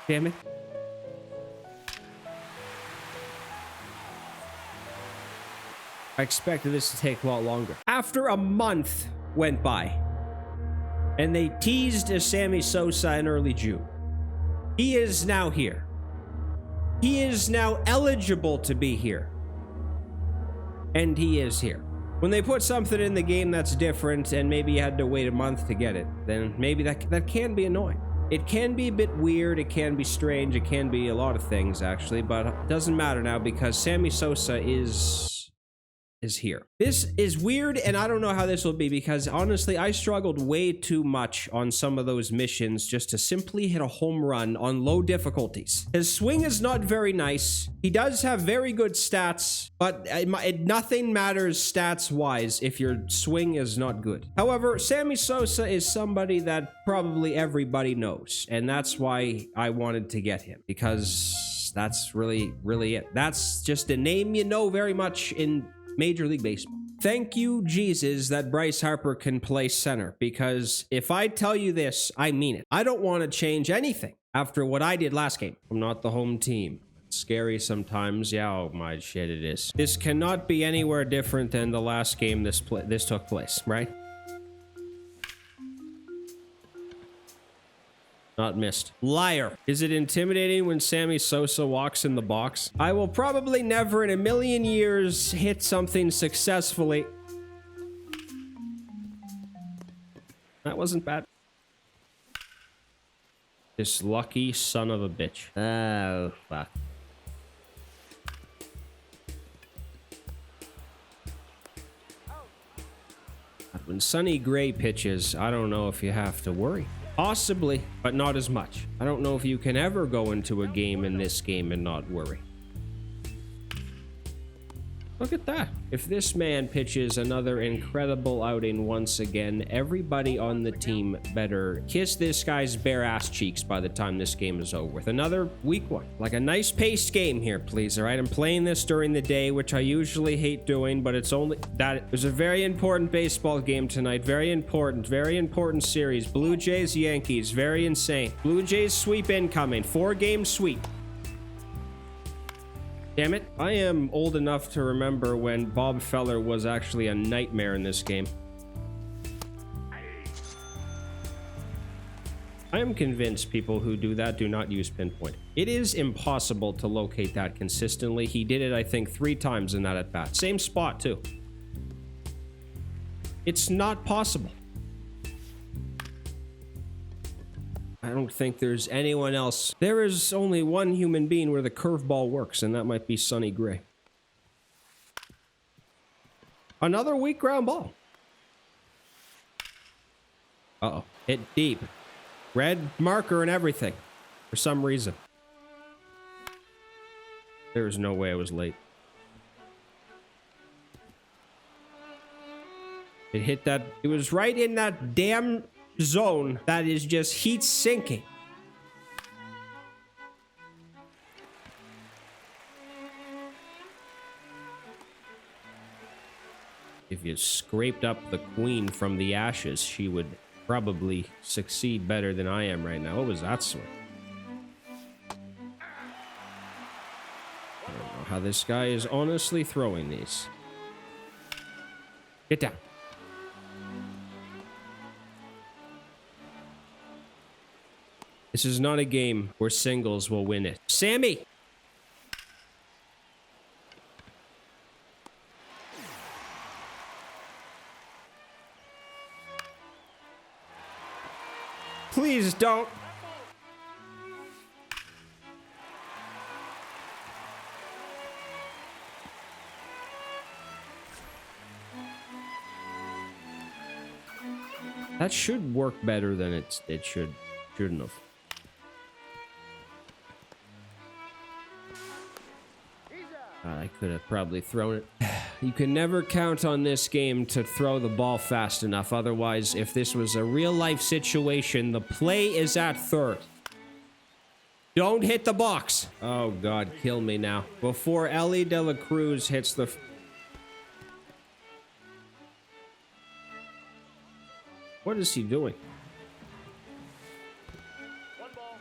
Damn it. I expected this to take a lot longer. After a month went by, and they teased a Sammy Sosa in early June, he is now here. He is now eligible to be here. And he is here. When they put something in the game that's different and maybe you had to wait a month to get it, then maybe that can be annoying. It can be a bit weird, it can be strange, it can be a lot of things actually, but it doesn't matter now because Sammy Sosa is here. This is weird, and I don't know how this will be because honestly, I struggled way too much on some of those missions just to simply hit a home run on low difficulties. His swing is not very nice. He does have very good stats, but nothing matters stats-wise if your swing is not good. However, Sammy Sosa is somebody that probably everybody knows, and that's why I wanted to get him, because that's really it. That's just a name you know very much in Major League Baseball. Thank you, Jesus, that Bryce Harper can play center, because if I tell you this, I mean it. I don't want to change anything after what I did last game. I'm not the home team. It's scary sometimes. Yeah, oh my shit, it is. This cannot be anywhere different than the last game this took place, right? Not missed. Liar. Is it intimidating when Sammy Sosa walks in the box? I will probably never in a million years hit something successfully. That wasn't bad. This lucky son of a bitch. Oh, fuck. When Sonny Gray pitches, I don't know if you have to worry. Possibly, but not as much. I don't know if you can ever go into a game in this game and not worry. Look at that. If this man pitches another incredible outing once again, everybody on the team better kiss this guy's bare ass cheeks by the time this game is over with. Another weak one. Like a nice paced game here, please. All right, I'm playing this during the day, which I usually hate doing, but it's only that it was a very important baseball game tonight. Very important series. Blue Jays, Yankees, very insane. Blue Jays sweep incoming. 4-game sweep. Damn it. I am old enough to remember when Bob Feller was actually a nightmare in this game. I am convinced people who do that do not use pinpoint. It is impossible to locate that consistently. He did it, I think, 3 times in that at-bat. Same spot, too. It's not possible. I don't think there's anyone else. There is only one human being where the curveball works, and that might be Sonny Gray. Another weak ground ball. Uh-oh. Hit deep. Red marker and everything. For some reason. There's no way I was late. It hit that. It was right in that damn zone that is just heat sinking. If you scraped up the queen from the ashes, she would probably succeed better than I am right now. What was that swing? I don't know how this guy is honestly throwing these. Get down. This is not a game where singles will win it. Sammy! Please don't. That should work better than it shouldn't have. I could have probably thrown it. You can never count on this game to throw the ball fast enough. Otherwise, if this was a real-life situation, the play is at third. Don't hit the box. Oh, God, kill me now. Before Ellie De La Cruz hits the... What is he doing? 1 ball,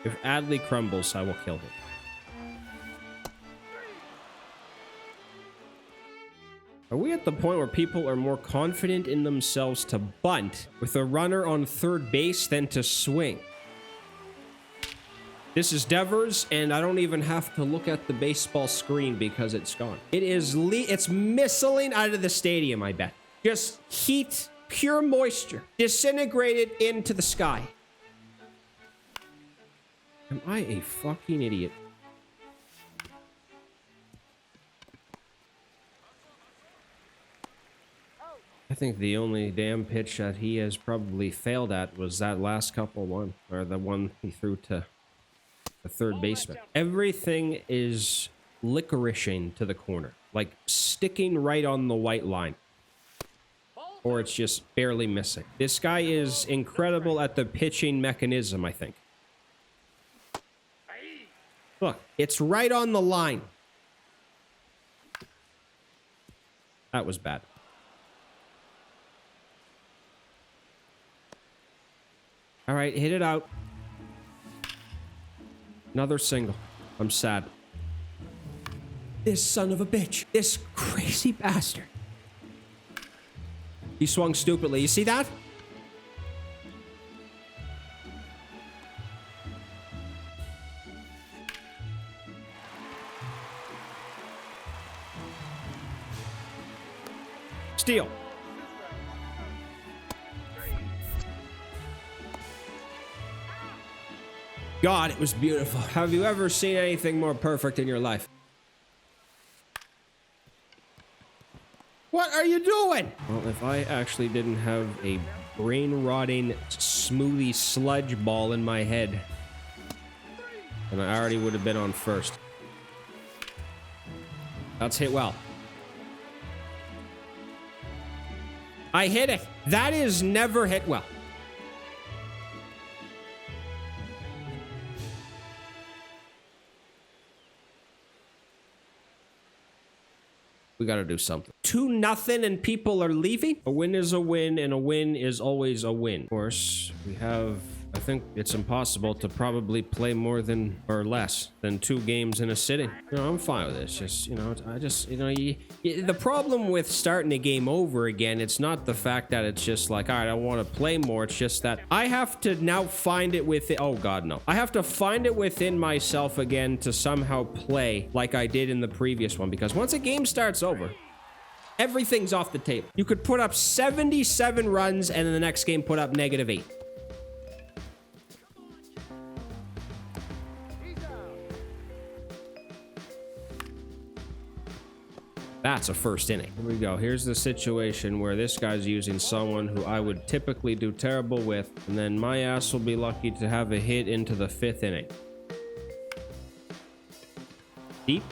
2 If Adley crumbles, I will kill him. Are we at the point where people are more confident in themselves to bunt with a runner on third base than to swing? This is Devers, and I don't even have to look at the baseball screen because it's gone. It's missiling out of the stadium, I bet. Just heat, pure moisture, disintegrated into the sky. Am I a fucking idiot? I think the only damn pitch that he has probably failed at was that last couple one, or the one he threw to the third baseman. Everything is licoricing to the corner, like sticking right on the white line. Or it's just barely missing. This guy is incredible at the pitching mechanism, I think. Look, it's right on the line. That was bad. All right, hit it out. Another single. I'm sad. This son of a bitch. This crazy bastard. He swung stupidly. You see that? Steal. God, it was beautiful. Have you ever seen anything more perfect in your life? What are you doing? Well, if I actually didn't have a brain-rotting smoothie sludge ball in my head, then I already would have been on first. That's hit well. I hit it. That is never hit well. We got to do something. 2-0 and people are leaving? A win is a win, and a win is always a win. Of course, we have... I think it's impossible to probably play more than, or less than 2 games in a sitting. You know, I'm fine with it. It's just, you know, the problem with starting a game over again, it's not the fact that it's just like, all right, I want to play more. It's just that I have to now find it within, oh God, no. I have to find it within myself again to somehow play like I did in the previous one, because once a game starts over, everything's off the table. You could put up 77 runs and in the next game put up -8. That's a first inning. Here we go. Here's the situation where this guy's using someone who I would typically do terrible with, and then my ass will be lucky to have a hit into the 5th inning. Deep.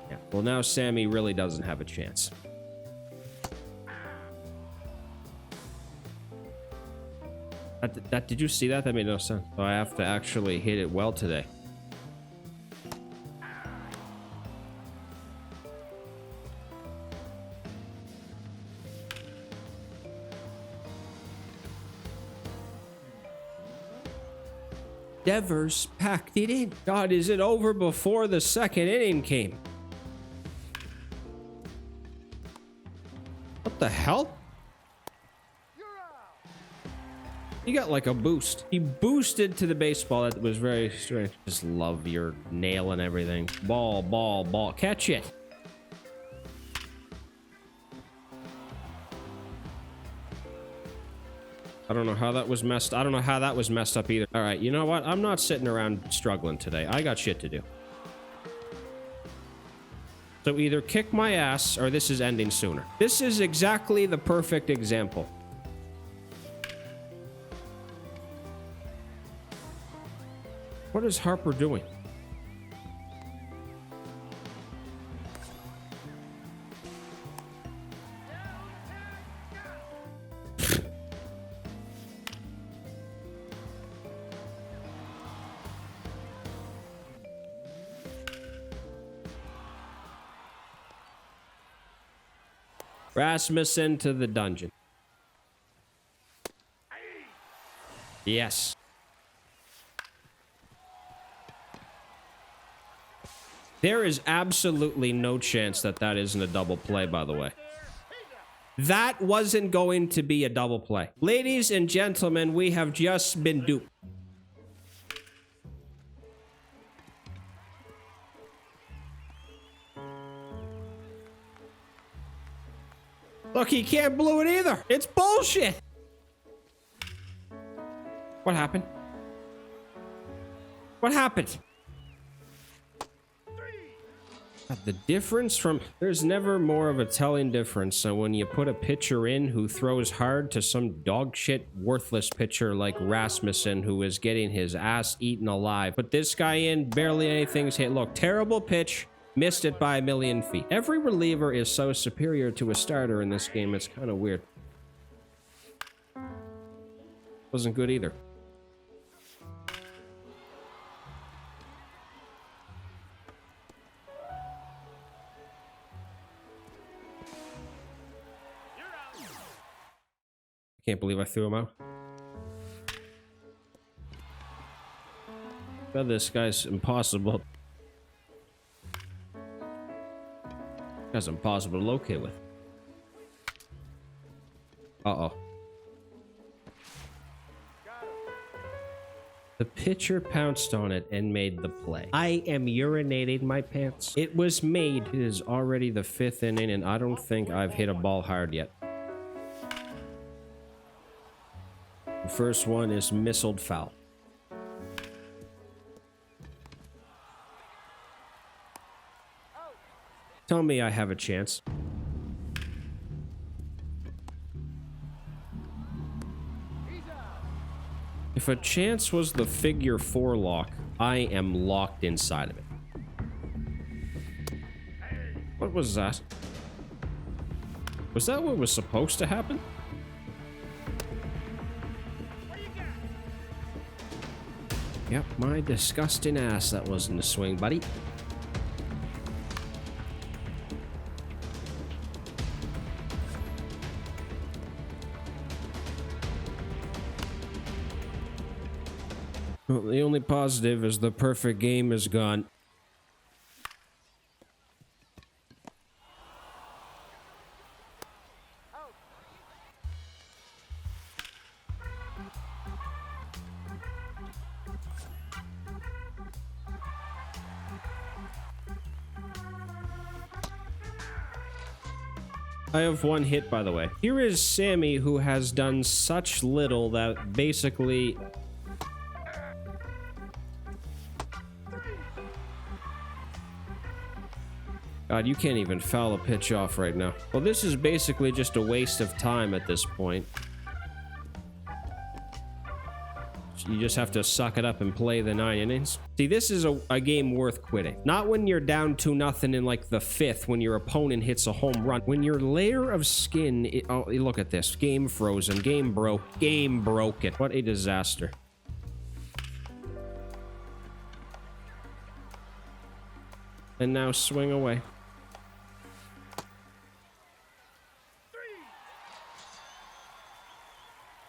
Yeah. Well, now Sammy really doesn't have a chance. Did you see that? That made no sense. So I have to actually hit it well today. Devers packed it in. God, is it over before the 2nd inning came? What the hell? He got like a boost. He boosted to the baseball. That was very strange. Just love your nail and everything. Ball, ball, ball. Catch it. I don't know how that was messed. I don't know how that was messed up either. All right, you know what? I'm not sitting around struggling today. I got shit to do. So either kick my ass or this is ending sooner. This is exactly the perfect example. What is Harper doing? Rasmussen to the dungeon. Yes. There is absolutely no chance that that isn't a double play, by the way. That wasn't going to be a double play. Ladies and gentlemen, we have just been duped. Look, he can't blow it either. It's bullshit. What happened? What happened? The difference from... There's never more of a telling difference than when you put a pitcher in who throws hard to some dog shit worthless pitcher like Rasmussen who is getting his ass eaten alive. Put this guy in, barely anything's hit. Look, terrible pitch, missed it by a million feet. Every reliever is so superior to a starter in this game, it's kind of weird. Wasn't good either. Can't believe I threw him out. God, this guy's impossible. That's impossible to locate with. Uh-oh. The pitcher pounced on it and made the play. I am urinating my pants. It was made. It is already the 5th inning, and I don't think I've hit a ball hard yet. The first one is missiled foul. Tell me I have a chance. If a chance was the figure 4 lock, I am locked inside of it. What was that? Was that what was supposed to happen? Yep, my disgusting ass that wasn't a swing, buddy. Well, the only positive is the perfect game is gone. I have one hit, by the way. Here is Sammy, who has done such little that basically... God, you can't even foul a pitch off right now. Well, this is basically just a waste of time at this point. You just have to suck it up and play the 9 innings. See, this is a game worth quitting. Not when you're down 2-0 in like the 5th when your opponent hits a home run. When your layer of skin... oh, look at this. Game frozen. Game broke. Game broken. What a disaster. And now swing away.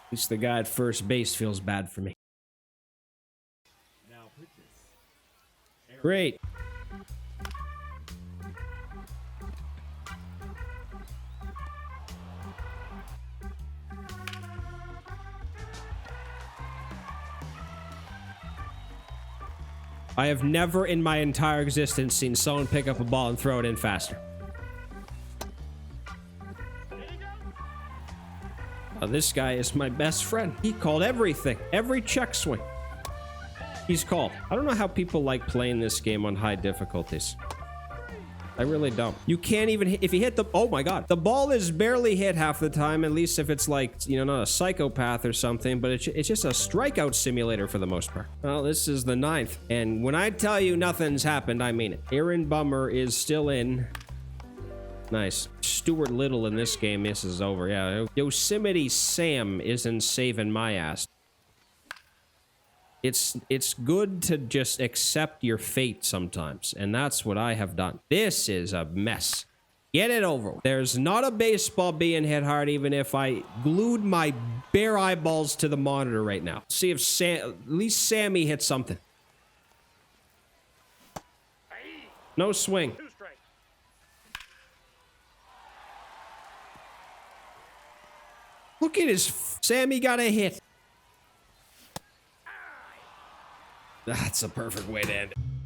At least the guy at first base feels bad for me. Great. I have never in my entire existence seen someone pick up a ball and throw it in faster. This guy is my best friend. He called everything. Every check swing. He's called. I don't know how people like playing this game on high difficulties. I really don't. You can't even hit, if you hit the, oh my God, the ball is barely hit half the time, at least if it's like, you know, not a psychopath or something, but it's just a strikeout simulator for the most part. Well, this is the 9th, and when I tell you nothing's happened, I mean it. Aaron Bummer is still in. Nice. Stuart Little in this game, this is over. Yeah, Yosemite Sam isn't saving my ass. It's good to just accept your fate sometimes, and that's what I have done. This is a mess. Get it over with. There's not a baseball being hit hard, even if I glued my bare eyeballs to the monitor right now. See if at least Sammy hits something. No swing. Look at his... Sammy got a hit. That's a perfect way to end it.